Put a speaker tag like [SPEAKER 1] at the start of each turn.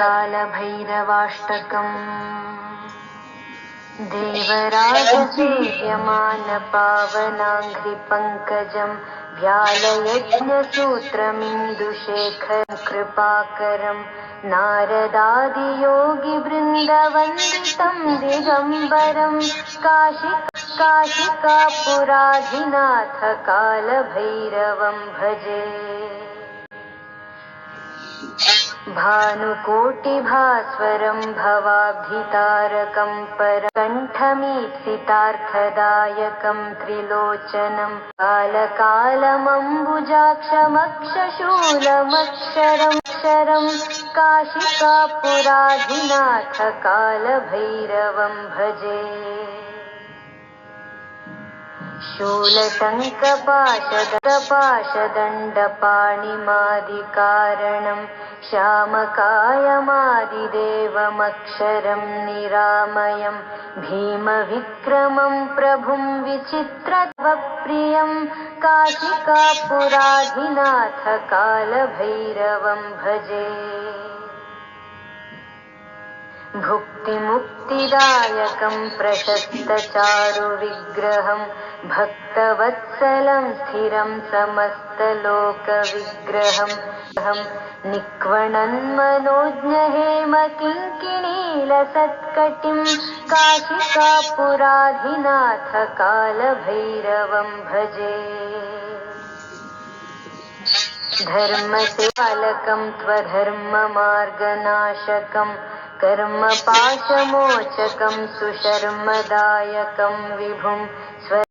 [SPEAKER 1] कालभैरवाष्टकम् देवराजसेव्यमानपावनाङ्घ्रिपङ्कजं व्यालयज्ञसूत्रमिन्दुशेखरं कृपाकरं नारदादियोगिवृन्दवन्दितं दिगम्बरं काशिकापुराधिनाथ कालभैरवं भजे। भानुकोटिभास्वरं भवाब्धितारकं परकण्ठमीप्सितार्थदायकं त्रिलोचनं कालकालमम्बुजाक्षमक्षशूलमक्षरं काशिकापुराधिनाथ कालभैरवं भजे। शूलटङ्कपाशदण्डपाणिमादिकारणं श्यामकायमादिदेवमक्षरं निरामयं भीमविक्रमं प्रभुं विचित्रत्वप्रियं काशिकापुराधिनाथ कालभैरवं भजे। भुक्तिमुक्तिदायकं प्रशस्तचारुविग्रहं भक्तवत्सलं स्थिरं समस्तलोकविग्रहं निक्वणन्मनोज्ञहेमकिङ्किणीलसत्कटिं काशिकापुराधिनाथ कालभैरवं भजे। धर्मसेवालकं त्वधर्ममार्गनाशकं कर्मपाशमोचकं सुशर्मदायकं विभुं